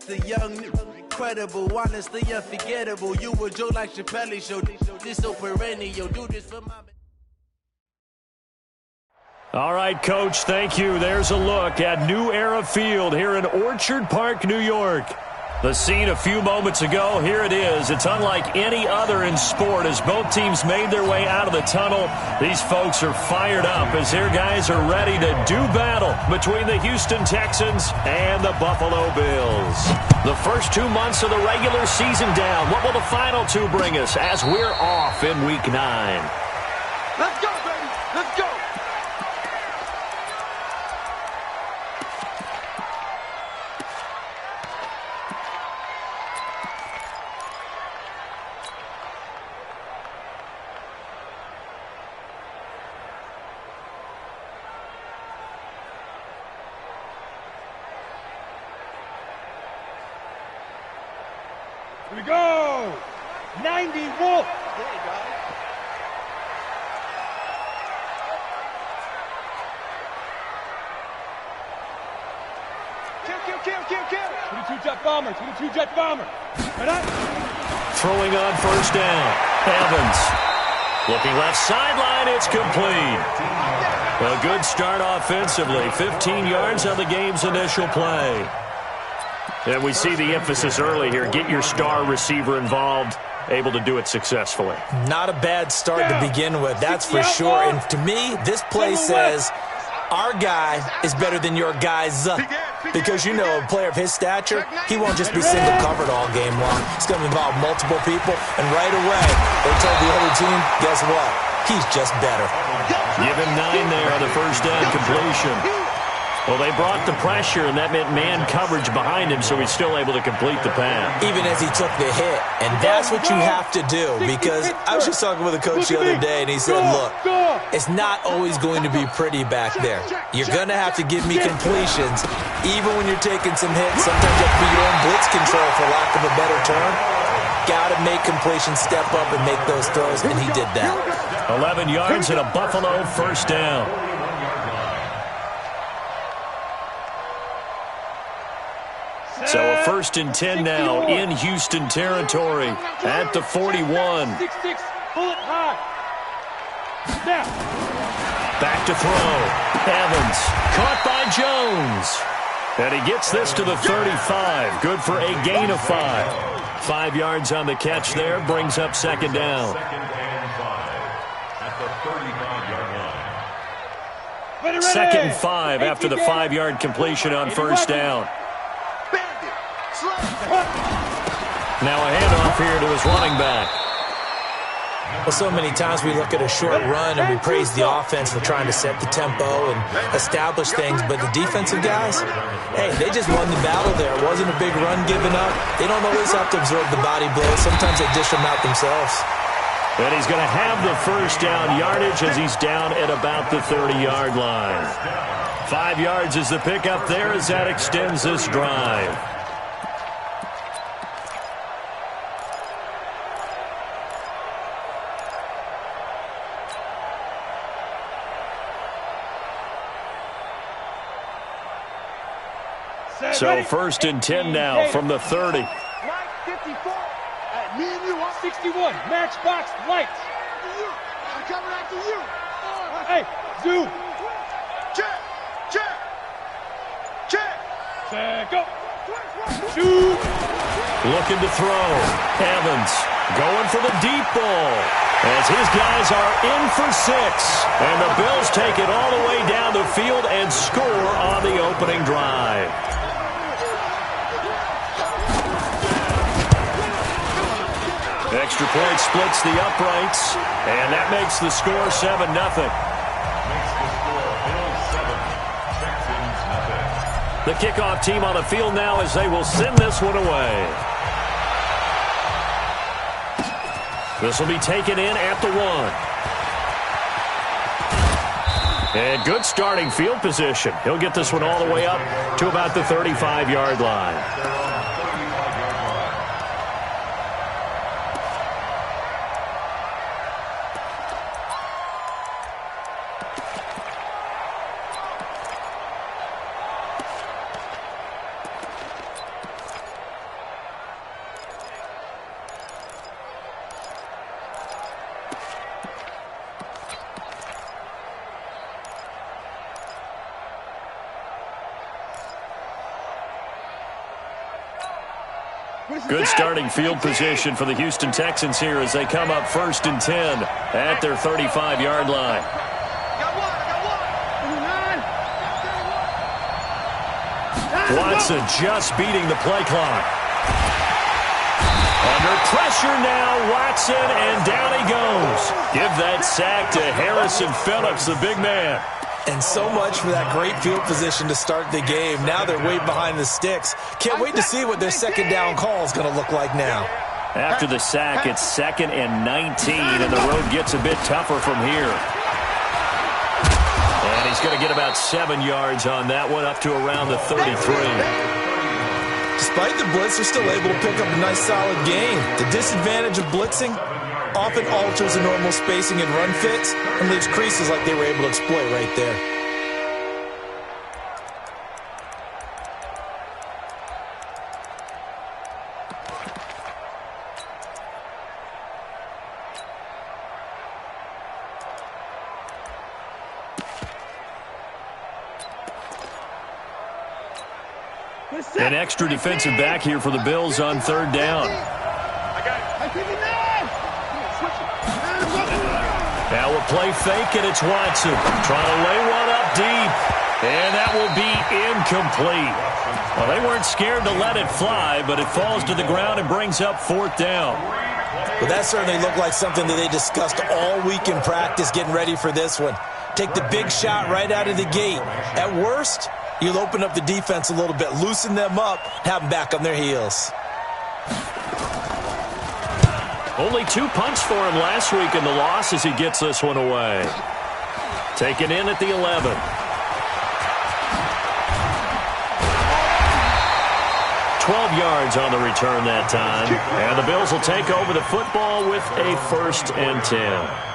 The young, incredible, honestly unforgettable. You were Joe like Chappelle show. This so perennial. Do this for my. All right, Coach, thank you. There's a look at New Era Field here in Orchard Park, New York. The scene a few moments ago, here it is. It's unlike any other in sport as both teams made their way out of the tunnel. These folks are fired up as their guys are ready to do battle between the Houston Texans and the Buffalo Bills. The first 2 months of the regular season down. What will the final two bring us as we're off in Week 9? Let's go, baby. Let's go. Here we go! 90 Wolf! There you go. Kill. 22 jet bomber, 22 jet bomber. Right on. Throwing on first down. Evans. Looking left sideline, it's complete. A good start offensively. 15 yards on the game's initial play. And we see the emphasis early here. Get your star receiver involved, able to do it successfully. Not a bad start to begin with, that's for sure. And to me, this play says our guy is better than your guy's. Because, you know, a player of his stature, he won't just be single-covered all game long. It's going to involve multiple people. And right away, they told the other team, guess what? He's just better. Give him 9 there on the first down completion. Well, they brought the pressure, and that meant man coverage behind him, so he's still able to complete the pass. Even as he took the hit. And that's what you have to do, because I was just talking with a coach the other day, and he said, look, it's not always going to be pretty back there. You're going to have to give me completions, even when you're taking some hits. Sometimes you have to be your own blitz control, for lack of a better term. Got to make completions, step up, and make those throws, and he did that. 11 yards and a Buffalo first down. So a 1st and 10 now in Houston territory at the 41. 6-6, bullet high. Snap. Back to throw. Evans caught by Jones. And he gets this to the 35. Good for a gain of 5. 5 yards on the catch there. Brings up second down. Second and 5 after the 5-yard completion on first down. Now a handoff here to his running back. Well, so many times we look at a short run and we praise the offense for trying to set the tempo and establish things, but the defensive guys, hey, they just won the battle there. It wasn't a big run given up. They don't always have to absorb the body blows. Sometimes they dish them out themselves. And he's going to have the first down yardage as he's down at about the 30-yard line. 5 yards is the pickup there as that extends this drive. So 1st and 10 now from the 30. Line 54. Me and you on 61. Matchbox lights. I'm coming after you. Hey, Zoo. Check. Go. Shoot. Looking to throw. Evans going for the deep ball as his guys are in for 6. And the Bills take it all the way down the field and score on the opening drive. Extra point splits the uprights, and that makes the score 7-0. The kickoff team on the field now as they will send this one away. This will be taken in at the 1. And good starting field position. He'll get this one all the way up to about the 35-yard line. Good starting field position for the Houston Texans here as they come up 1st and 10 at their 35-yard line. Watson just beating the play clock. Under pressure now, Watson, and down he goes. Give that sack to Harrison Phillips, the big man. And so much for that great field position to start the game. Now they're way behind the sticks. Can't wait to see what their second down call is going to look like now. After the sack, it's 2nd and 19, and the road gets a bit tougher from here. And he's going to get about 7 yards on that one, up to around the 33. Despite the blitz, they're still able to pick up a nice, solid gain. The disadvantage of blitzing often alters the normal spacing and run fits and leaves creases like they were able to exploit right there. An extra defensive back here for the Bills on 3rd down. Now a play fake, and it's Watson trying to lay one up deep. And that will be incomplete. Well, they weren't scared to let it fly, but it falls to the ground and brings up 4th down. Well, that certainly looked like something that they discussed all week in practice getting ready for this one. Take the big shot right out of the gate. At worst, you'll open up the defense a little bit, loosen them up, have them back on their heels. Only 2 punts for him last week in the loss as he gets this one away. Taken in at the 11. Yards on the return that time. And the Bills will take over the football with a 1st and 10.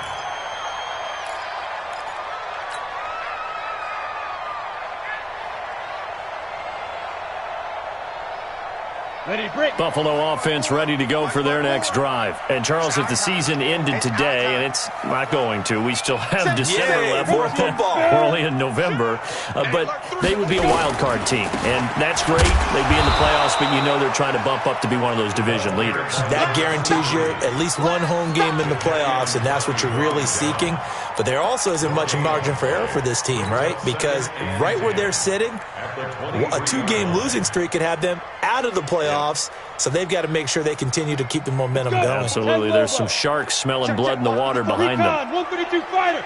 Buffalo offense ready to go for their next drive. And, Charles, if the season ended today, and it's not going to, we still have December left. More football. We're only in November. But they would be a wild card team. And that's great. They'd be in the playoffs, but you know they're trying to bump up to be one of those division leaders. That guarantees you at least one home game in the playoffs, and that's what you're really seeking. But there also isn't much margin for error for this team, right? Because right where they're sitting, a 2-game losing streak could have them out of the playoffs, so they've got to make sure they continue to keep the momentum going. Absolutely. There's some sharks smelling blood in the water behind them. 132 fighter.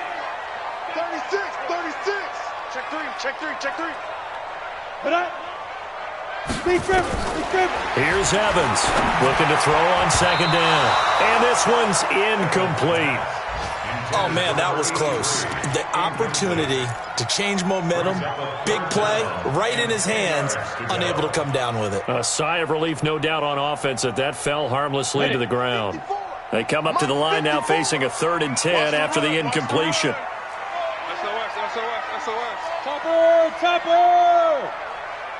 36, 36. Check 3, check 3, check 3. Here's Evans looking to throw on 2nd down. And this one's incomplete. Oh, man, that was close. The opportunity to change momentum, big play, right in his hands, unable to come down with it. A sigh of relief, no doubt, on offense that fell harmlessly to the ground. They come up to the line now facing a 3rd and 10 after the incompletion. Topper!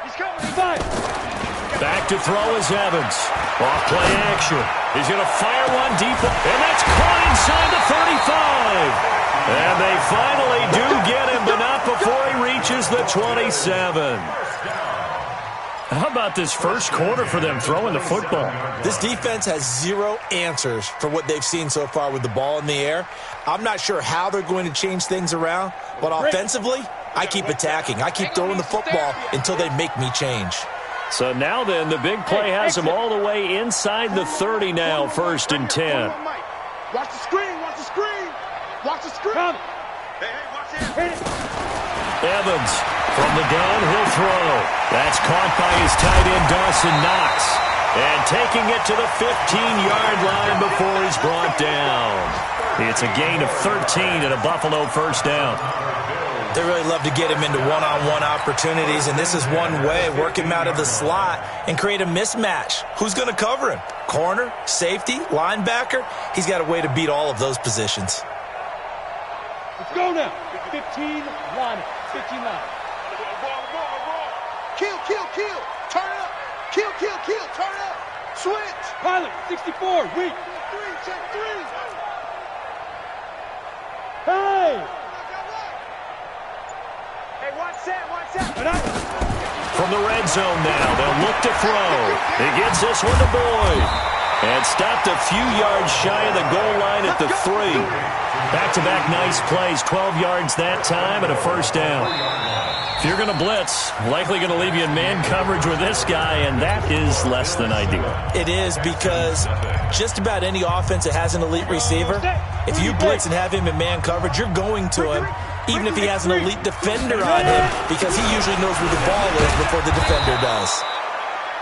He's coming. Back to throw is Evans. Off play action. He's going to fire one deep, and that's caught inside the 35. And they finally do get him, but not before he reaches the 27. How about this first quarter for them throwing the football? This defense has 0 answers for what they've seen so far with the ball in the air. I'm not sure how they're going to change things around, but offensively, I keep attacking. I keep throwing the football until they make me change. So now then, the big play has him all the way inside the 30 now, 1st and 10. Watch the screen, watch the screen. Watch the screen. Hey, watch it. Evans from the gun, he'll throw. That's caught by his tight end, Dawson Knox. And taking it to the 15-yard line before he's brought down. It's a gain of 13 and a Buffalo 1st down. They really love to get him into one-on-one opportunities, and this is one way, work him out of the slot and create a mismatch. Who's going to cover him? Corner, safety, linebacker? He's got a way to beat all of those positions. Let's go now. 15 line. 15 line. Kill, kill, kill. Turn it up. Kill, kill, kill. Turn it up. Switch. Pilot, 64, weak. 3, check 3. Hey! Hey, watch that, watch that. From the red zone now, they'll look to throw. He gets this one to Boyd. And stopped a few yards shy of the goal line at the 3. Back-to-back nice plays, 12 yards that time and a first down. If you're going to blitz, likely going to leave you in man coverage with this guy, and that is less than ideal. It is, because just about any offense that has an elite receiver, if you blitz and have him in man coverage, you're going to him, even if he has an elite defender on him, because he usually knows where the ball is before the defender does.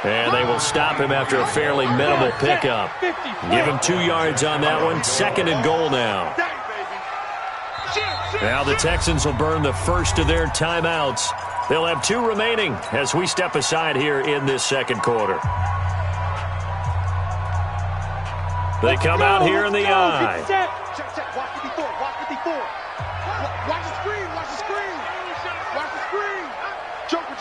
And they will stop him after a fairly minimal pickup. Give him 2 yards on that one. 2nd and goal now. Now the Texans will burn the first of their timeouts. They'll have 2 remaining as we step aside here in this second quarter. They come out here in the eye. Watch 54. Watch the screen. Watch the screen. Joker.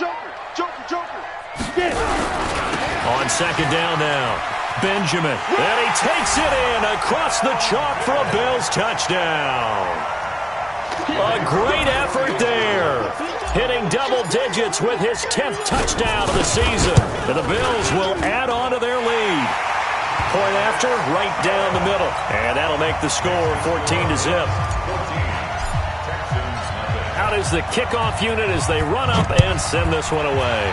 On 2nd down now, Benjamin. And he takes it in across the chalk for a Bills touchdown. A great effort there. Hitting double digits with his 10th touchdown of the season. And the Bills will add on to their lead. Point after, right down the middle. And that'll make the score 14-0. Out is the kickoff unit as they run up and send this one away.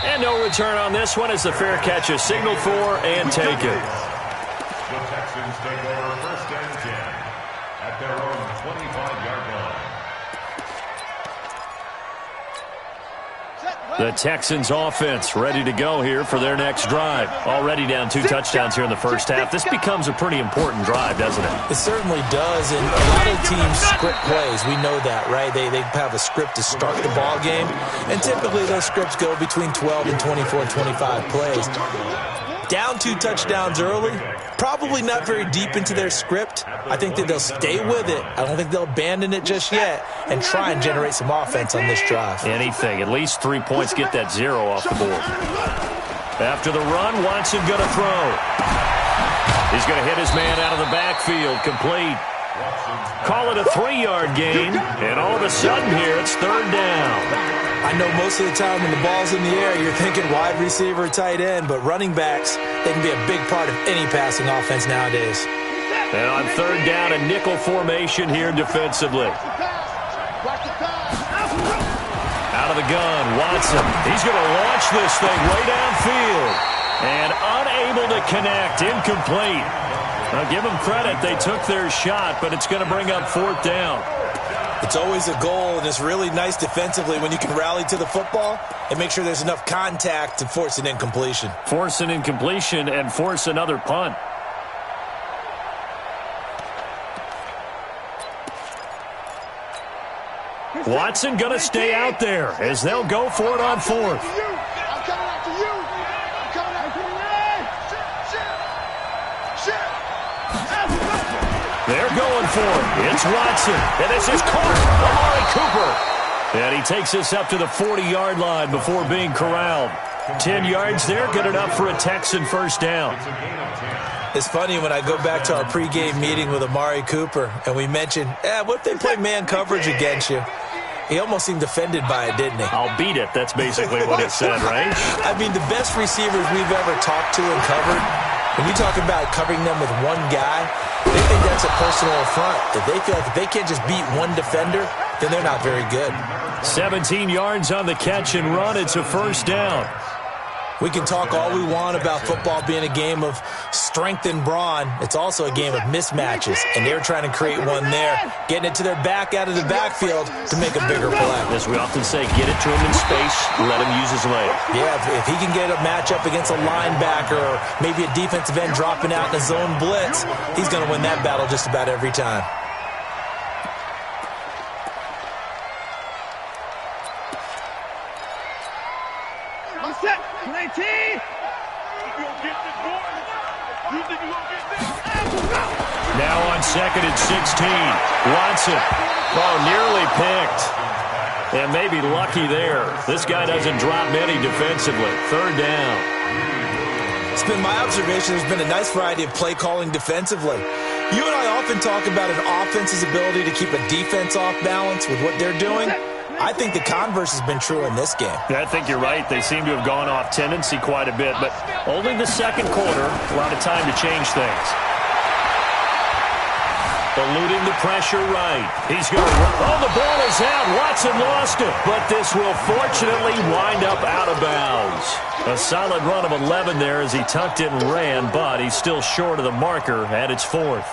And no return on this one as the fair catch is signaled for and taken. The Texans take over 1st and 10 at their own 25-yard line. The Texans offense ready to go here for their next drive. Already down 2 touchdowns here in the first half. This becomes a pretty important drive, doesn't it? It certainly does, and a lot of teams script plays. We know that, right? They have a script to start the ball game, and typically those scripts go between 12 and 24, 25 plays. Down 2 touchdowns early, probably not very deep into their script. I think that they'll stay with it. I don't think they'll abandon it just yet and try and generate some offense on this drive. Anything. At least 3 points, get that 0 off the board. After the run, Watson going to throw. He's going to hit his man out of the backfield, complete. Call it a 3-yard gain, and all of a sudden here it's 3rd down. I know most of the time when the ball's in the air, you're thinking wide receiver, tight end, but running backs, they can be a big part of any passing offense nowadays. And on 3rd down, a nickel formation here defensively. Out of the gun, Watson. He's going to launch this thing way downfield. And unable to connect, incomplete. Now give them credit, they took their shot, but it's going to bring up 4th down. It's always a goal, and it's really nice defensively when you can rally to the football and make sure there's enough contact to force an incompletion. Force an incompletion and force another punt. Watson going to stay out there as they'll go for it on 4th. They're going for it. It's Watson. And this is caught. Amari Cooper. And he takes this up to the 40-yard line before being corralled. 10 yards there, good enough for a Texan 1st down. It's funny when I go back to our pregame meeting with Amari Cooper and we mentioned, what if they play man coverage against you? He almost seemed offended by it, didn't he? I'll beat it. That's basically what it said, right? I mean, the best receivers we've ever talked to and covered, when you talk about covering them with one guy, they think that's a personal affront. If they feel like if they can't just beat one defender, then they're not very good. 17 yards on the catch and run. It's a 1st down. We can talk all we want about football being a game of strength and brawn. It's also a game of mismatches, and they're trying to create one there, getting it to their back out of the backfield to make a bigger play. As we often say, get it to him in space, let him use his leg. Yeah, if he can get a matchup against a linebacker or maybe a defensive end dropping out in a zone blitz, he's going to win that battle just about every time. Set, 19. Now on 2nd and 16. Watson. Oh, nearly picked. And maybe lucky there. This guy doesn't drop many defensively. 3rd down. It's been my observation there's been a nice variety of play calling defensively. You and I often talk about an offense's ability to keep a defense off balance with what they're doing. I think the converse has been true in this game. I think you're right. They seem to have gone off tendency quite a bit, but only the second quarter, a lot of time to change things. Eluding the pressure right. He's going to run. Oh, the ball is out. Watson lost it. But this will fortunately wind up out of bounds. A solid run of 11 there as he tucked it and ran, but he's still short of the marker, and it's fourth.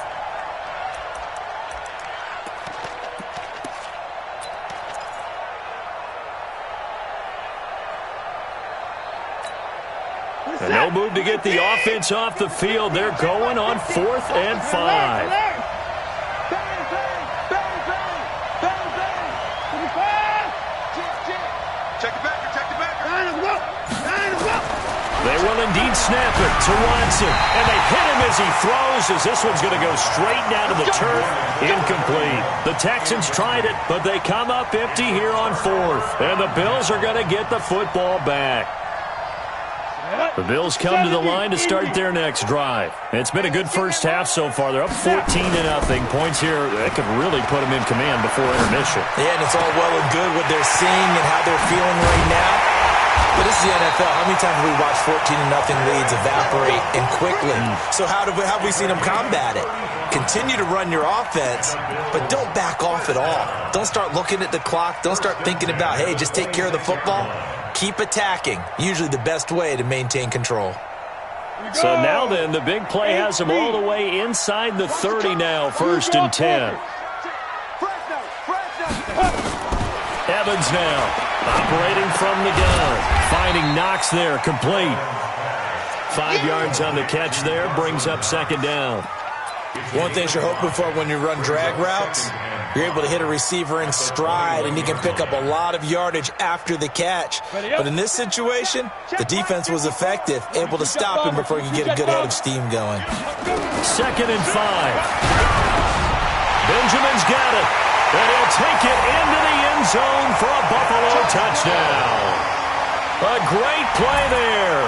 And no move to get the offense off the field. They're going on 4th and 5. They will indeed snap it to Watson. And they hit him as he throws, as this one's going to go straight down to the turf. Incomplete. The Texans tried it, but they come up empty here on 4th. And the Bills are going to get the football back. The Bills come to the line to start their next drive. It's been a good first half so far. They're up 14-0. Points here that could really put them in command before intermission. Yeah, and it's all well and good what they're seeing and how they're feeling right now. But this is the NFL. How many times have we watched 14-0 leads evaporate and quickly? So how have we seen them combat it? Continue to run your offense, but don't back off at all. Don't start looking at the clock. Don't start thinking about, hey, just take care of the football. Keep attacking. Usually the best way to maintain control. So now then, the big play has them all the way inside the 30 now, 1st and 10. Evans now operating from the gun. Finding Knox there, complete. 5 yards on the catch there, brings up 2nd down. One thing you're hoping for when you run drag routes, you're able to hit a receiver in stride, and he can pick up a lot of yardage after the catch. But in this situation, the defense was effective, able to stop him before he could get a good head of steam going. 2nd and 5. Benjamin's got it. And he'll take it into the end zone for a Buffalo touchdown. A great play there.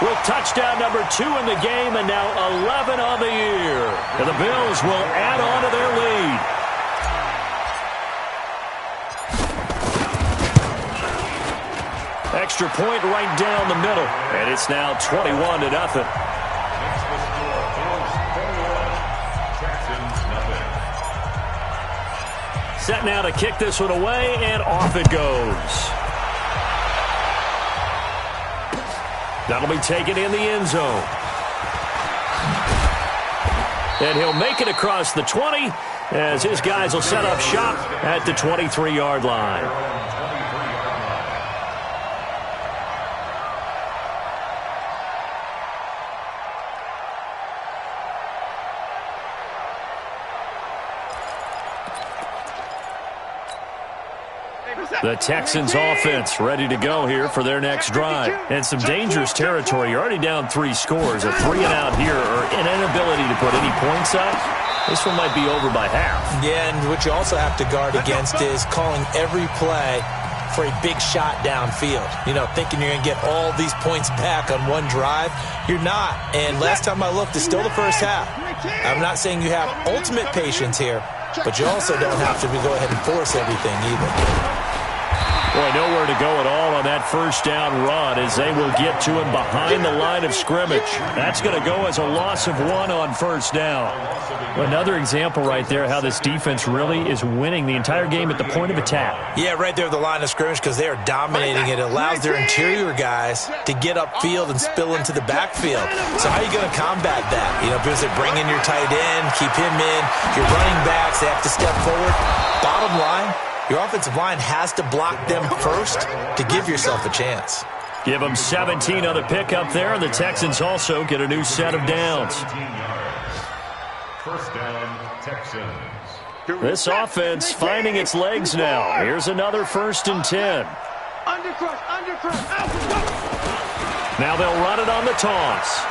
With touchdown number 2 in the game and now 11 on the year. And the Bills will add on to their lead. Extra point right down the middle. And it's now 21-0. Set now to kick this one away, and off it goes. That'll be taken in the end zone. And he'll make it across the 20 as his guys will set up shop at the 23-yard line. The Texans offense ready to go here for their next drive. And some dangerous territory. You're already down 3 scores. A 3-and-out here or an inability to put any points up. This one might be over by half. Yeah, and what you also have to guard against is calling every play for a big shot downfield. You know, thinking you're going to get all these points back on one drive. You're not. And last time I looked, it's still the first half. I'm not saying you have ultimate patience here, but you also don't have to go ahead and force everything either. Boy, nowhere to go at all on that first down run as they will get to him behind the line of scrimmage. That's going to go as a loss of 1 on first down. Another example right there how this defense really is winning the entire game at the point of attack. Yeah, right there at the line of scrimmage because they are dominating it. It allows their interior guys to get upfield and spill into the backfield. So how are you going to combat that? You know, because they bring in your tight end, keep him in. Your running backs, they have to step forward. Bottom line, your offensive line has to block them first to give yourself a chance. Give them 17 on the pickup there, and the Texans also get a new set of downs. First down, Texans. This offense finding its legs now. Here's another 1st and 10. Now they'll run it on the toss.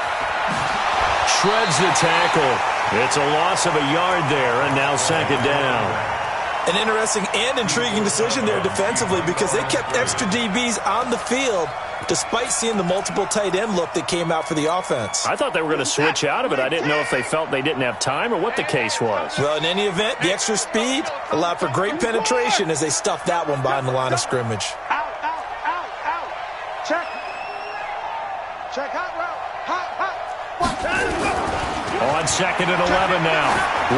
Shreds the tackle. It's a loss of a yard there, and now 2nd down. An interesting and intriguing decision there defensively because they kept extra DBs on the field despite seeing the multiple tight end look that came out for the offense. I thought they were going to switch out of it. I didn't know if they felt they didn't have time or what the case was. Well, in any event, the extra speed allowed for great penetration as they stuffed that one behind the line of scrimmage. Out. Check. Check hot route. Hot. On 2nd and 11 now.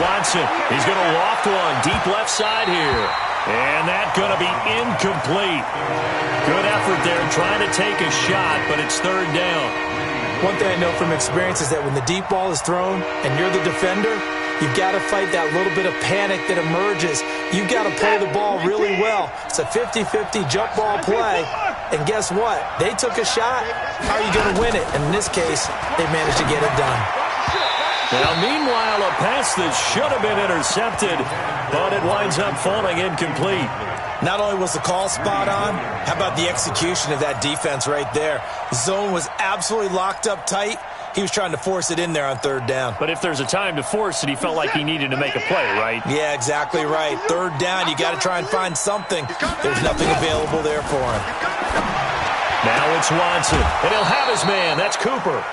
Watson, he's going to loft one deep left side here. And that's going to be incomplete. Good effort there trying to take a shot, but it's 3rd down. One thing I know from experience is that when the deep ball is thrown and you're the defender, you've got to fight that little bit of panic that emerges. You've got to play the ball really well. It's a 50-50 jump ball play. And guess what? They took a shot. How are you going to win it? And in this case, they managed to get it done. Now, meanwhile, a pass that should have been intercepted, but it winds up falling incomplete. Not only was the call spot on, how about the execution of that defense right there? The zone was absolutely locked up tight. He was trying to force it in there on 3rd down. But if there's a time to force it, he felt like he needed to make a play, right? Yeah, exactly right. 3rd down, you got to try and find something. There's nothing available there for him. Now it's Watson, and he'll have his man. That's Cooper.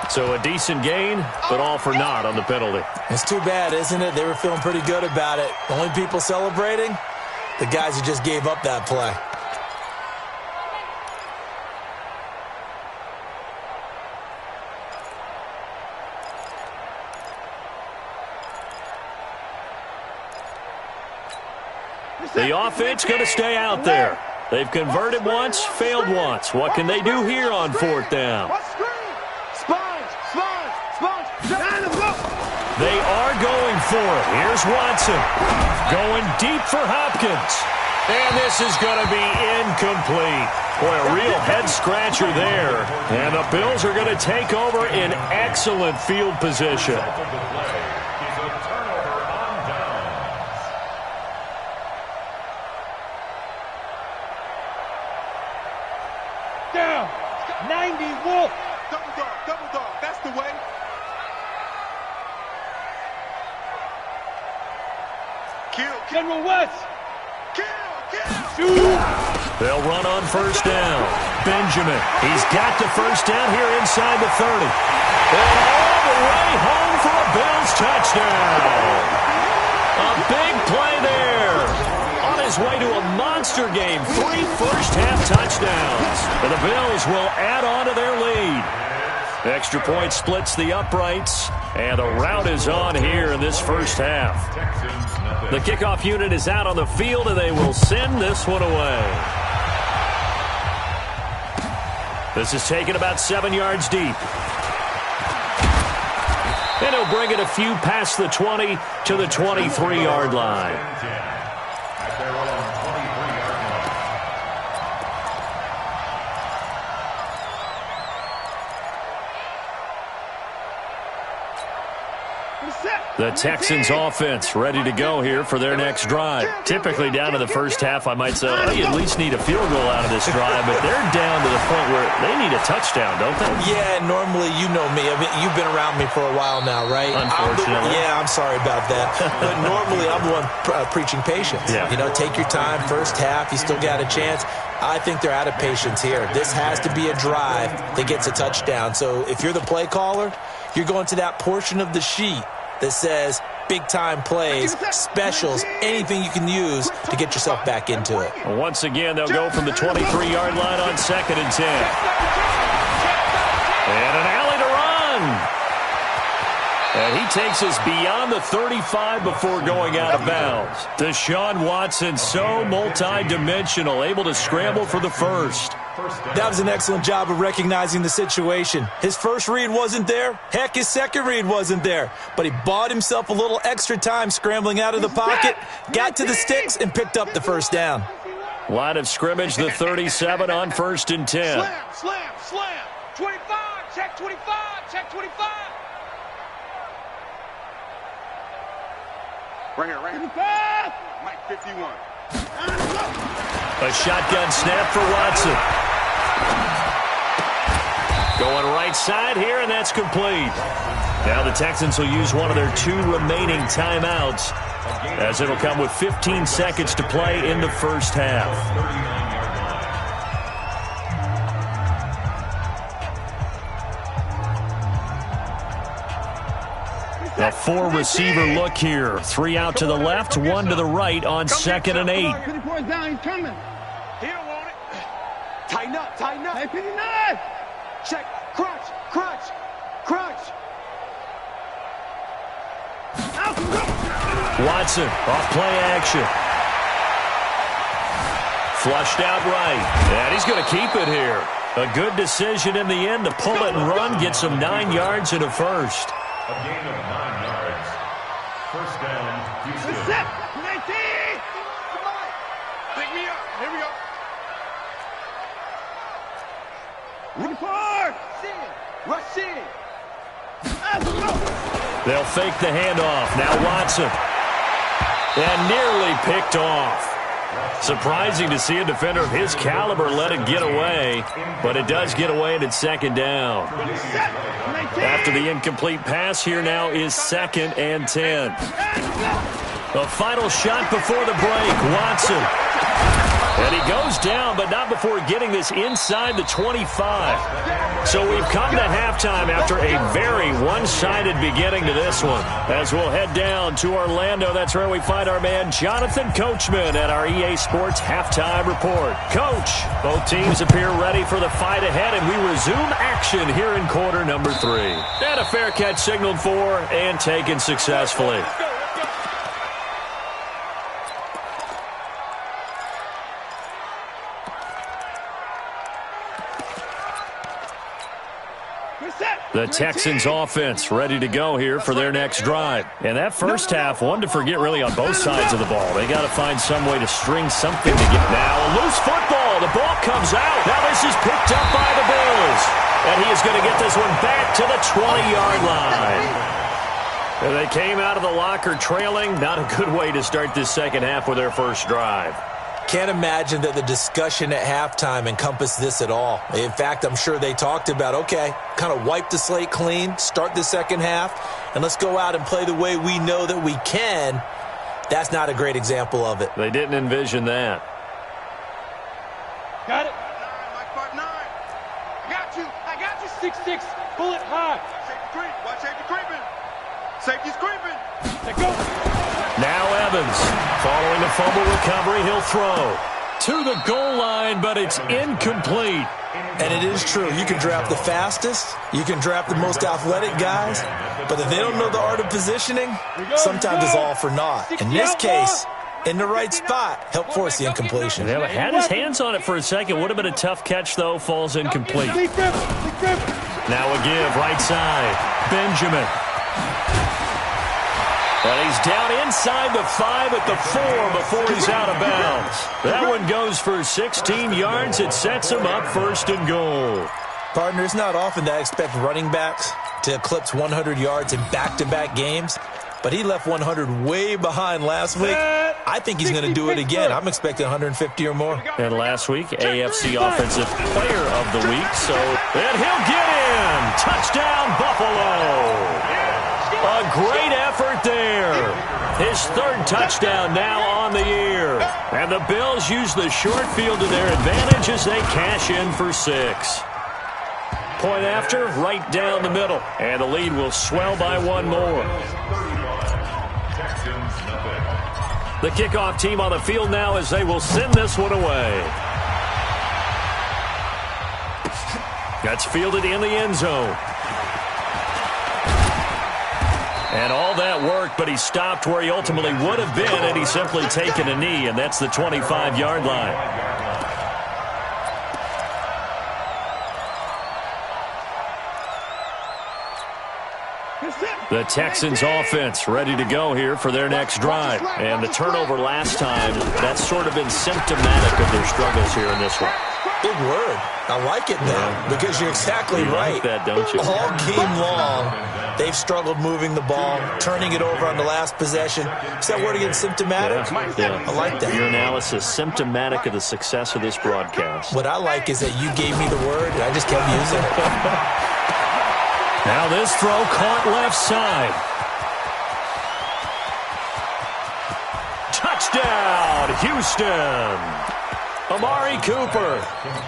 So a decent gain, but all for naught on the penalty. It's too bad, isn't it? They were feeling pretty good about it. The only people celebrating, the guys who just gave up that play. The offense going to stay out there. They've converted once, failed once. What can they do here on 4th down? They are going for it. Here's Watson going deep for Hopkins. And this is going to be incomplete. Boy, a real head-scratcher there. And the Bills are going to take over in excellent field position. Down. 90 Wolf. Double dog. That's the way. Kill. General West. Kill. They'll run on 1st down. Benjamin, he's got the 1st down here inside the 30. And all the way home for a Bills touchdown. A big play there. On his way to a monster game. 3 first-half touchdowns. And the Bills will add on to their lead. Extra point splits the uprights. And the rout is on here in this 1st half. The kickoff unit is out on the field, and they will send this one away. This is taken about 7 yards deep. And he'll bring it a few past the 20 to the 23-yard line. The Texans offense ready to go here for their next drive. Typically down to the 1st half, I might say, oh, you at least need a field goal out of this drive, but they're down to the point where they need a touchdown, don't they? Yeah, normally, you know me. I mean, you've been around me for a while now, right? Unfortunately. I'm sorry about that. But normally, I'm the one preaching patience. Yeah. You know, take your time. 1st half, you still got a chance. I think they're out of patience here. This has to be a drive that gets a touchdown. So if you're the play caller, you're going to that portion of the sheet that says big-time plays, specials, anything you can use to get yourself back into it. Once again, they'll go from the 23-yard line on 2nd and 10. And an alley to run. And he takes us beyond the 35 before going out of bounds. Deshaun Watson, so multi-dimensional, able to scramble for the 1st. That was an excellent job of recognizing the situation. His first read wasn't there. Heck, his second read wasn't there. But he bought himself a little extra time scrambling out of the pocket, got to the sticks, and picked up the 1st down. Line of scrimmage, the 37 on 1st and 10. Slam. 25, check 25. Right here. Mike 51. A shotgun snap for Watson. Going right side here, and that's complete. Now the Texans will use one of their 2 remaining timeouts, as it'll come with 15 seconds to play in the 1st half. A four-receiver look here. 3 out to the left, 1 to the right on 2nd and 8. He's coming. He don't want it. Tighten up, tighten up. Hey, 59. Check. Crunch, crunch, crunch. Watson off play action. Flushed out right. And he's going to keep it here. A good decision in the end to pull it and run. Get some 9 yards and a first. A gain of 9 yards. First down, Houston. Set. 19. Pick me up. Here we go. Looking forward. Rush in. They'll fake the handoff. Now Watson. And nearly picked off. Surprising to see a defender of his caliber let it get away, but it does get away and it's 2nd down. After the incomplete pass, here now is 2nd and 10. The final shot before the break, Watson. And he goes down, but not before getting this inside the 25. So we've come to halftime after a very one-sided beginning to this one. As we'll head down to Orlando, that's where we find our man Jonathan Coachman at our EA Sports Halftime Report. Coach, both teams appear ready for the fight ahead, and we resume action here in quarter number 3. And a fair catch signaled for and taken successfully. The Texans offense ready to go here for their next drive. And that first half, one to forget really on both sides of the ball. They got to find some way to string something together. Now a loose football. The ball comes out. Now this is picked up by the Bills. And he is going to get this one back to the 20-yard line. And they came out of the locker trailing. Not a good way to start this second half with their first drive. Can't imagine that the discussion at halftime encompassed this at all. In fact, I'm sure they talked about, okay, kind of wipe the slate clean, start the second half, and let's go out and play the way we know that we can. That's not a great example of it. They didn't envision that. Got it. 9. I got you. 6-6. Bullet high. Safety creep. Watch safety creeping. Safety's creeping. Let go. Now Evans, following a fumble recovery, he'll throw to the goal line, but it's incomplete. And it is true. You can draft the fastest, you can draft the most athletic guys, but if they don't know the art of positioning, sometimes it's all for naught. In this case, in the right spot, help force the incompletion. Yeah, had his hands on it for a second. Would have been a tough catch, though. Falls incomplete. Now a give, right side. Benjamin. And he's down inside the 5 at the 4 before he's out of bounds. That one goes for 16 yards. It sets him up 1st and goal. Partner, it's not often that I expect running backs to eclipse 100 yards in back-to-back games, but he left 100 way behind last week. I think he's going to do it again. I'm expecting 150 or more. And last week, AFC Offensive Player of the Week. And he'll get in. Touchdown, Buffalo. A great effort there. His 3rd touchdown now on the year. And the Bills use the short field to their advantage as they cash in for 6. Point after, right down the middle. And the lead will swell by 1 more. The kickoff team on the field now as they will send this one away. That's fielded in the end zone. And all that worked, but he stopped where he ultimately would have been, and he's simply taken a knee, and that's the 25-yard line. The Texans offense ready to go here for their next drive. And the turnover last time, that's sort of been symptomatic of their struggles here in this one. Big word. I like it, though, because you're exactly right. Like that, don't you? All game long, they've struggled moving the ball, turning it over on the last possession. Is that word again, symptomatic? Yeah. I like that. Your analysis, symptomatic of the success of this broadcast. What I like is that you gave me the word, and I just kept using it. Now this throw caught left side. Touchdown, Houston. Amari Cooper,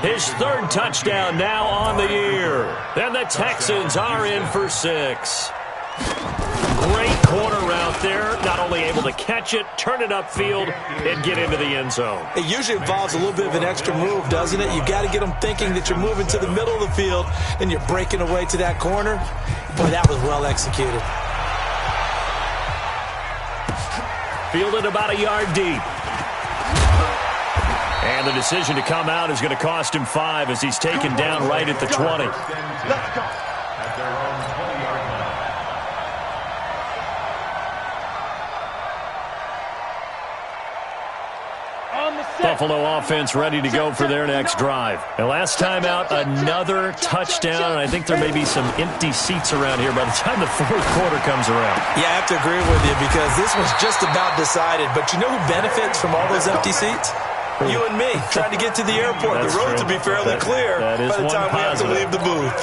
his 3rd touchdown now on the year. And the Texans are in for 6. Great corner route there. Not only able to catch it, turn it upfield, and get into the end zone. It usually involves a little bit of an extra move, doesn't it? You've got to get them thinking that you're moving to the middle of the field, and you're breaking away to that corner. Boy, that was well executed. Fielded about a yard deep. And the decision to come out is going to cost him 5 as he's taken down right at the 20. Let's go. At their own 20-yard line. Buffalo offense ready to go for their next drive. And last time out, another touchdown. And I think there may be some empty seats around here by the time the fourth quarter comes around. Yeah, I have to agree with you because this one's just about decided. But you know who benefits from all those empty seats? You and me, trying to get to the airport. The roads will be fairly clear by the time we have to leave the booth.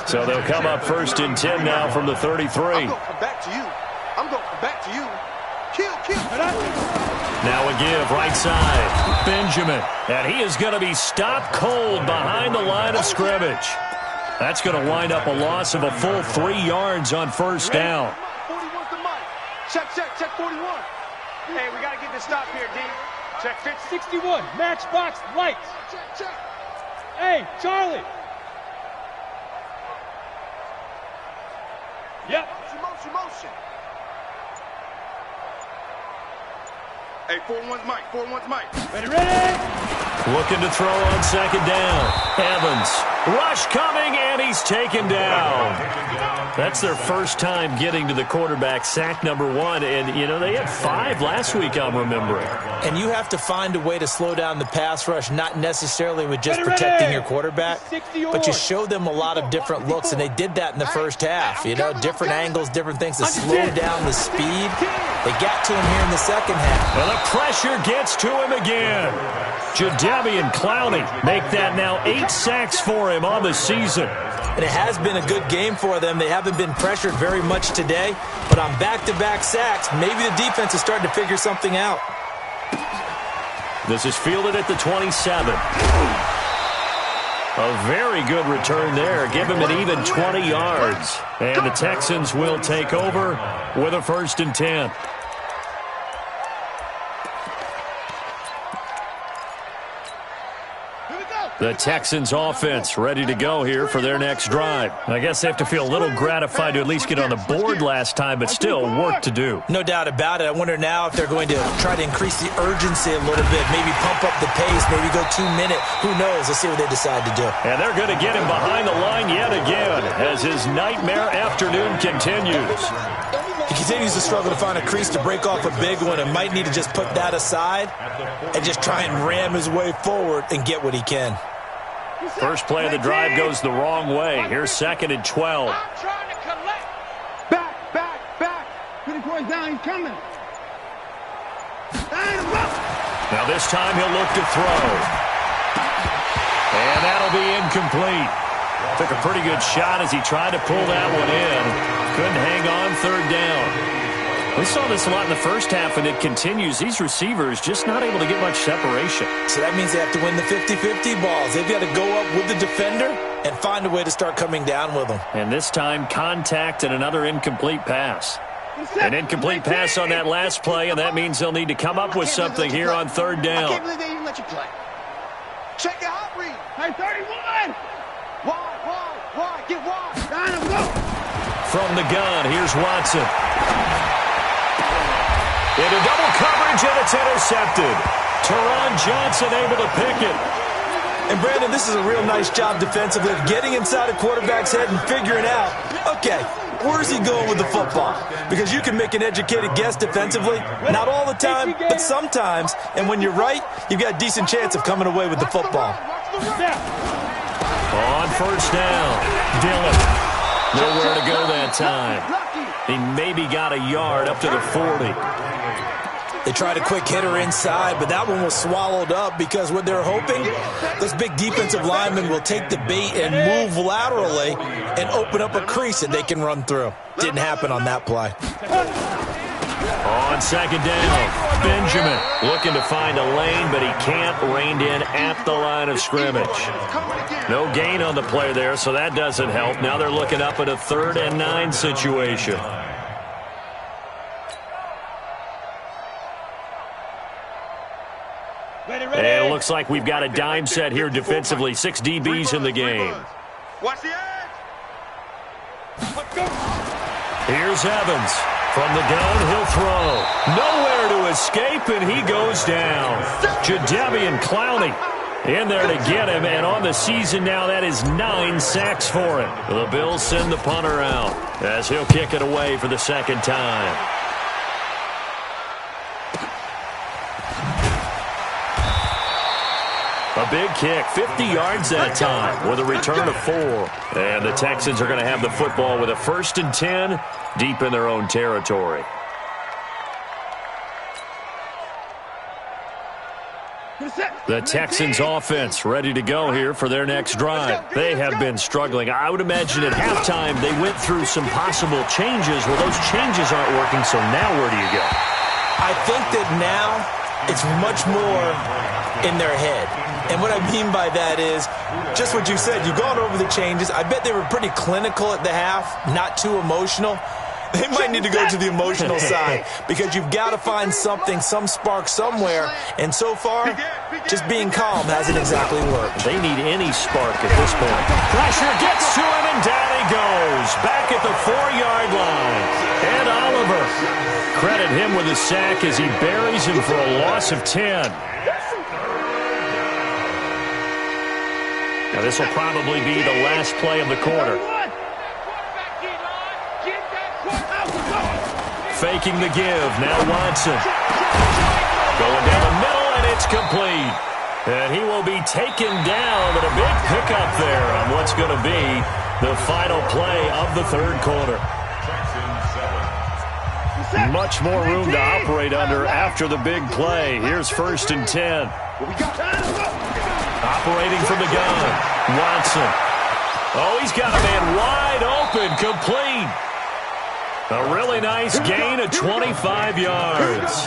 So they'll come up 1st and 10 now from the 33. I'm going to come back to you. I'm going to come back to you. Kill. Now a give, right side. Benjamin. And he is going to be stopped cold behind the line of scrimmage. That's going to wind up a loss of a full 3 yards on 1st down. 41's the mic. Check 41. Hey, we got to get this stop here, D. Check 61, matchbox lights. Check. Hey, Charlie. Yep. Motion. Hey, 41's Mike. Ready. Looking to throw on 2nd down. Evans. Rush coming, and he's taken down. That's their first time getting to the quarterback, sack number 1. And, you know, they had 5 last week, I'm remembering. And you have to find a way to slow down the pass rush, not necessarily with just protecting your quarterback, but you show them a lot of different looks, and they did that in the first half. You know, different angles, different things to slow down the speed. They got to him here in the second half. Well, the pressure gets to him again. Jadeveon Clowney make that now 8 sacks for him on the season. And it has been a good game for them. They haven't been pressured very much today, but on back-to-back sacks, maybe the defense is starting to figure something out. This is fielded at the 27. A very good return there. Give him an even 20 yards. And the Texans will take over with a 1st and 10. The Texans offense ready to go here for their next drive. I guess they have to feel a little gratified to at least get on the board last time, but still work to do. No doubt about it. I wonder now if they're going to try to increase the urgency a little bit, maybe pump up the pace, maybe go 2-minute. Who knows? Let's see what they decide to do. And they're going to get him behind the line yet again as his nightmare afternoon continues. He continues to struggle to find a crease to break off a big one and might need to just put that aside and just try and ram his way forward and get what he can. First play of the drive goes the wrong way. Here's 2nd and 12. I'm trying to collect. Back. Put it down, he's coming. Now this time he'll look to throw. And that'll be incomplete. Took a pretty good shot as he tried to pull that one in. Couldn't hang on 3rd down. We saw this a lot in the first half, and it continues. These receivers just not able to get much separation. So that means they have to win the 50-50 balls. They've got to go up with the defender and find a way to start coming down with them. And this time, contact and another incomplete pass. An incomplete pass on that last play, and that means they'll need to come up with something here on 3rd down. I can't believe they even let you play. Check your hot read. Hey, 31. Wide. Get wide. Down and go. From the gun, here's Watson. Into double coverage, and it's intercepted. Teron Johnson able to pick it. And, Brandon, this is a real nice job defensively of getting inside a quarterback's head and figuring out, okay, where's he going with the football? Because you can make an educated guess defensively. Not all the time, but sometimes. And when you're right, you've got a decent chance of coming away with the football. On 1st down, Dillon. Nowhere to go that time. He maybe got a yard up to the 40. They tried a quick hitter inside, but that one was swallowed up because what they're hoping, those big defensive linemen will take the bait and move laterally and open up a crease that they can run through. Didn't happen on that play. On second down, Benjamin looking to find a lane, but he can't, reined in at the line of scrimmage. No gain on the play there, so that doesn't help. Now they're looking up at a 3rd and 9 situation. And it looks like we've got a dime set here defensively. 6 DBs in the game. Watch the edge. Here's Evans. From the gun, he'll throw. Nowhere to escape, and he goes down. Jadeveon Clowney in there to get him, and on the season now, that is 9 sacks for him. The Bills send the punter out as he'll kick it away for the 2nd time. A big kick, 50 yards that time with a return of 4. And the Texans are going to have the football with a 1st and 10 deep in their own territory. The Texans offense ready to go here for their next drive. They have been struggling. I would imagine at halftime they went through some possible changes. Well, those changes aren't working, so now where do you go? I think that now it's much more in their head. And what I mean by that is just what you said. You've gone over the changes. I bet they were pretty clinical at the half, not too emotional. They might need to go to the emotional side because you've got to find something, some spark somewhere. And so far, just being calm hasn't exactly worked. They need any spark at this point. Pressure gets to him, and down he goes. Back at the 4-yard line. And Oliver. Credit him with a sack as he buries him for a loss of 10. Now, this will probably be the last play of the quarter. Faking the give. Now Watson. Going down the middle, and it's complete. And he will be taken down, but a big pickup there on what's going to be the final play of the 3rd quarter. Much more room to operate under after the big play. Here's 1st and 10. Operating from the gun. Watson. Oh, he's got a man wide open. Complete. A really nice gain of 25 yards.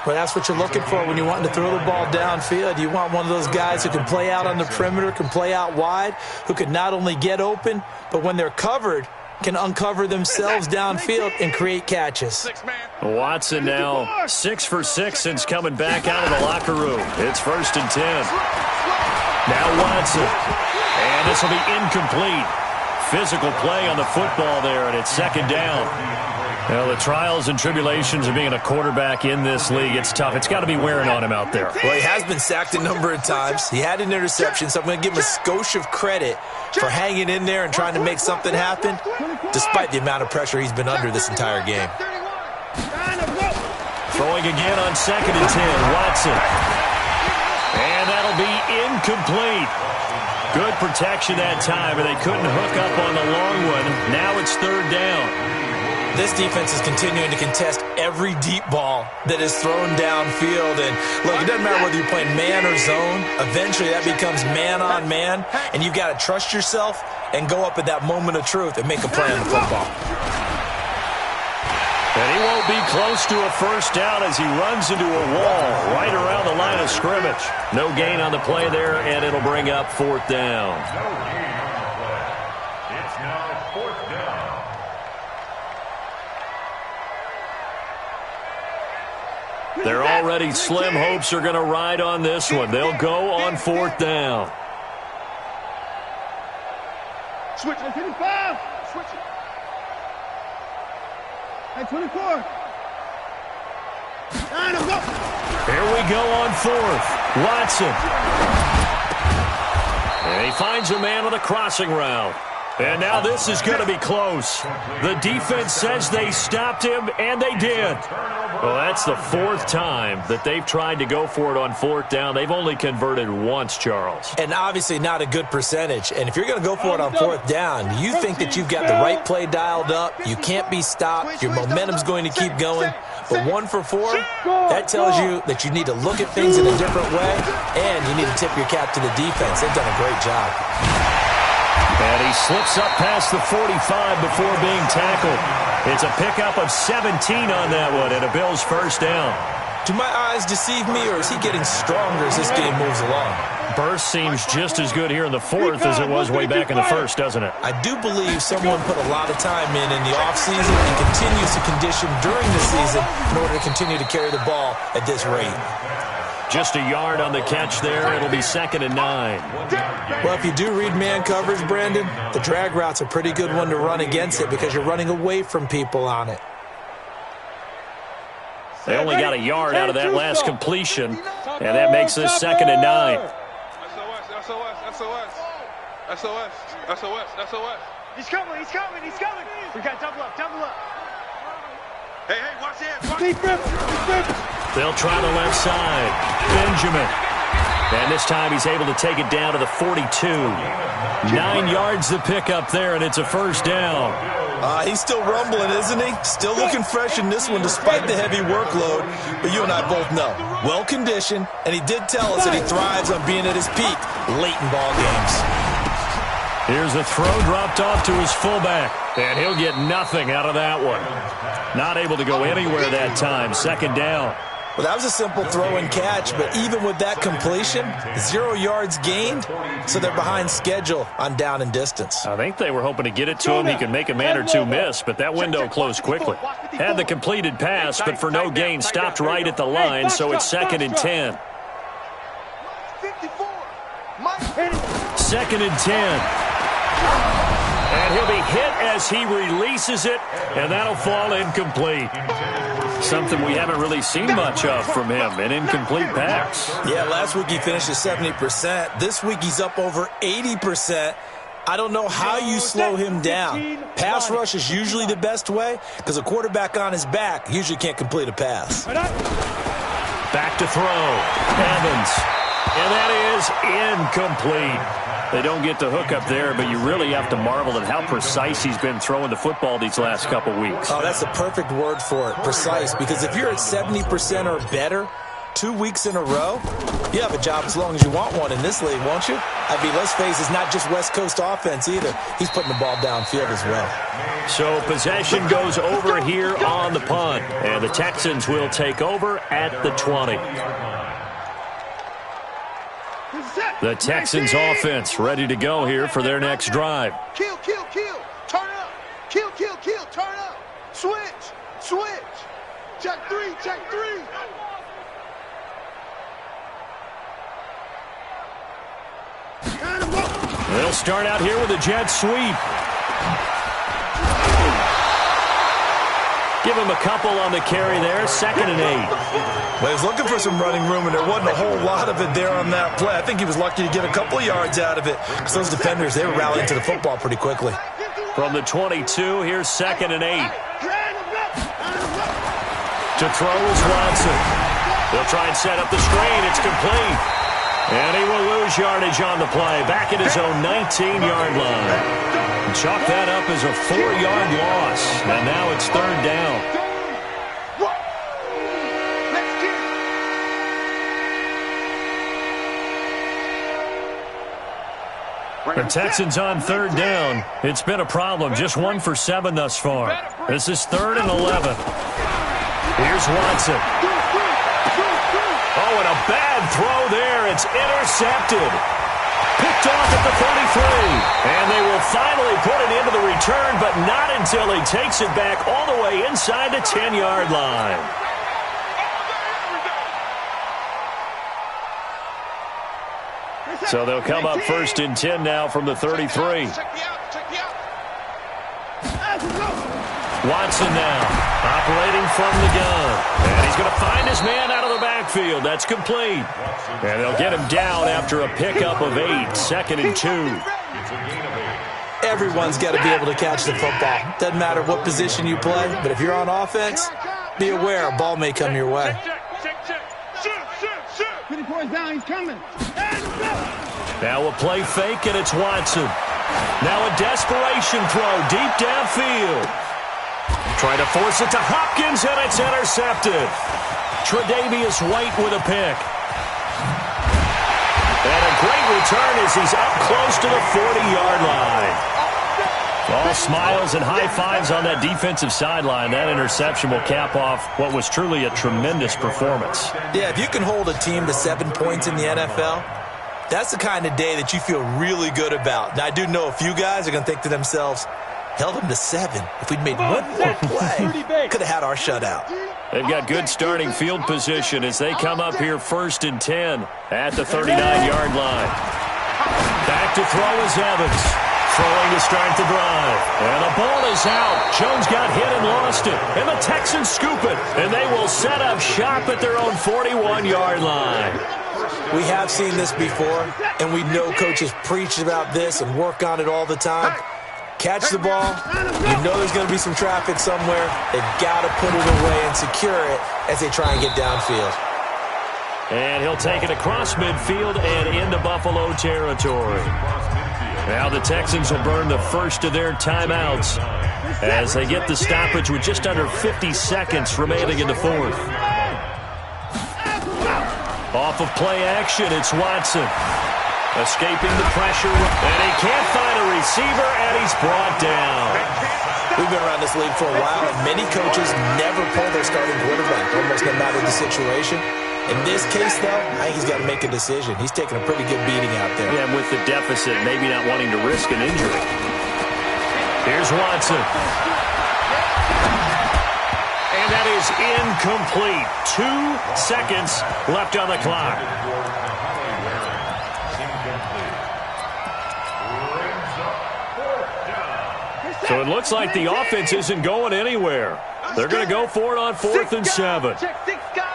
Well, that's what you're looking for when you're wanting to throw the ball downfield. You want one of those guys who can play out on the perimeter, can play out wide, who can not only get open, but when they're covered, can uncover themselves downfield and create catches. Watson now 6 for 6 since coming back out of the locker room. It's 1st and 10. Now Watson. And this will be incomplete. Physical play on the football there, and it's 2nd down. Well, the trials and tribulations of being a quarterback in this league, it's tough. It's got to be wearing on him out there. Well, he has been sacked a number of times. He had an interception, so I'm going to give him a skosh of credit for hanging in there and trying to make something happen, despite the amount of pressure he's been under this entire game. Throwing again on 2nd and 10, Watson. And that'll be incomplete. Good protection that time, and they couldn't hook up on the long one. Now it's 3rd down. This defense is continuing to contest every deep ball that is thrown downfield. And, look, it doesn't matter whether you're playing man or zone. Eventually that becomes man on man, and you've got to trust yourself and go up at that moment of truth and make a play on the football. And he won't be close to a 1st down as he runs into a wall right around the line of scrimmage. No gain on the play there, and it'll bring up 4th down. No gain on the play. It's now 4th down. They're already slim hopes are going to ride on this one. They'll go on 4th down. Switch it. 55. Switch it. Hey, 24. Here we go on 4th. Watson. And he finds a man on the crossing route. And now this is going to be close. The defense says they stopped him, and they did. Well, that's the 4th time that they've tried to go for it on 4th down. They've only converted once, Charles. And obviously not a good percentage. And if you're going to go for it on 4th down, you think that you've got the right play dialed up. You can't be stopped. Your momentum's going to keep going. But 1 for 4, that tells you that you need to look at things in a different way, and you need to tip your cap to the defense. They've done a great job. And he slips up past the 45 before being tackled. It's a pickup of 17 on that one and a Bills first down. Do my eyes deceive me, or is he getting stronger as this game moves along? Burst seems just as good here in the fourth as it was way back in the first, doesn't it? I do believe someone put a lot of time in the offseason and continues to condition during the season in order to continue to carry the ball at this rate. Just a yard on the catch there. It'll be 2nd and 9. Well, if you do read man coverage, Brandon, the drag route's a pretty good one to run against it because you're running away from people on it. They only got a yard out of that last completion, and that makes this 2nd and 9. SOS. He's coming. We got double up. Hey, watch it. They'll try the left side. Benjamin. And this time he's able to take it down to the 42. 9 yards to pick up there, and it's a first down. He's still rumbling, isn't he? Still looking fresh in this one despite the heavy workload. But you and I both know, well-conditioned, and he did tell us that he thrives on being at his peak late in ball games. Here's a throw dropped off to his fullback, and he'll get nothing out of that one. Not able to go anywhere that time. 2nd down. Well, that was a simple throw and catch, but even with that completion, 0 yards gained, so they're behind schedule on down and distance. I think they were hoping to get it to him. He could make a man or two miss, but that window closed quickly. Had the completed pass, but for no gain, stopped right at the line, so it's 2nd and 10. 2nd and 10. And he'll be hit as he releases it, and that'll fall incomplete. Something we haven't really seen much of from him, an incomplete pass. Yeah, last week he finished at 70%. This week he's up over 80%. I don't know how you slow him down. Pass rush is usually the best way because a quarterback on his back usually can't complete a pass. Back to throw. Evans. And that is incomplete. They don't get the hook up there, but you really have to marvel at how precise he's been throwing the football these last couple weeks. Oh, that's the perfect word for it, precise, because if you're at 70% or better 2 weeks in a row, you have a job as long as you want one in this league, won't you? I mean, let's face it, it's not just West Coast offense either. He's putting the ball downfield as well. So possession goes over here on the punt, and the Texans will take over at the 20. The Texans offense ready to go here for their next drive. Kill. Turn up. Kill. Turn up. Switch. Check three. They'll start out here with a jet sweep. Give him a couple on the carry there, 2nd and 8. Well, he was looking for some running room, and there wasn't a whole lot of it there on that play. I think he was lucky to get a couple of yards out of it because those defenders, they were rallying to the football pretty quickly. From the 22, here's 2nd and 8. To throw is Watson. They'll try and set up the screen. It's complete. And he will lose yardage on the play. Back at his own 19-yard line. Chalk that up as a 4-yard loss. And now it's 3rd down. The Texans on 3rd down. It's been a problem. Just 1 for 7 thus far. This is 3rd and 11. Here's Watson. Oh, and a bad throw there. It's intercepted. Picked off at the 33. And they will finally put it into the return, but not until he takes it back all the way inside the 10-yard line. So they'll come up 1st and 10 now from the 33. Watson now, operating from the gun. And he's going to find his man out of the backfield. That's complete. And they'll get him down after a pickup of 8, 2nd and 2. Everyone's got to be able to catch the football. Doesn't matter what position you play, but if you're on offense, be aware a ball may come your way. 50 points down, he's coming. Now a play fake, and it's Watson. Now a desperation throw deep downfield. Trying to force it to Hopkins, and it's intercepted. Tre'Davious White with a pick. And a great return as he's up close to the 40-yard line. All smiles and high fives on that defensive sideline. That interception will cap off what was truly a tremendous performance. Yeah, if you can hold a team to 7 points in the NFL, that's the kind of day that you feel really good about. Now, I do know a few guys are going to think to themselves, held them to 7. If we'd made one more play, could have had our shutout. They've got good starting field position as they come up here 1st and 10 at the 39-yard line. Back to throw is Evans. Throwing to start the drive. And the ball is out. Jones got hit and lost it. And the Texans scoop it. And they will set up shop at their own 41-yard line. We have seen this before, and we know coaches preach about this and work on it all the time. Catch the ball. You know there's going to be some traffic somewhere. They've got to put it away and secure it as they try and get downfield. And he'll take it across midfield and into Buffalo territory. Now the Texans will burn the first of their timeouts as they get the stoppage with just under 50 seconds remaining in the fourth. Off of play action, it's Watson. Escaping the pressure, and he can't find a receiver, and he's brought down. We've been around this league for a while, and many coaches never pull their starting quarterback, almost no matter the situation. In this case, though, I think he's got to make a decision. He's taking a pretty good beating out there. Yeah, with the deficit, maybe not wanting to risk an injury. Here's Watson. And that is incomplete. 2 seconds left on the clock. So it looks like the offense isn't going anywhere. They're going to go for it on 4th and 7. Check 6 guys.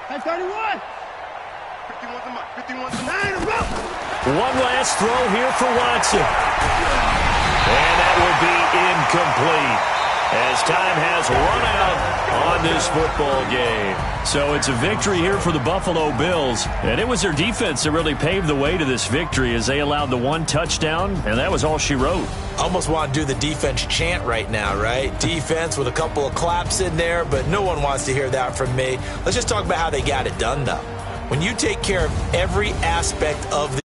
Hey, 31. 51's a mark. 51's a mark. 9 is up. One last throw here for Watson. And that will be incomplete as time has run out on this football game. So it's a victory here for the Buffalo Bills. And it was their defense that really paved the way to this victory as they allowed the 1 touchdown, and that was all she wrote. Almost want to do the defense chant right now, right? Defense with a couple of claps in there, but no one wants to hear that from me. Let's just talk about how they got it done, though. When you take care of every aspect of the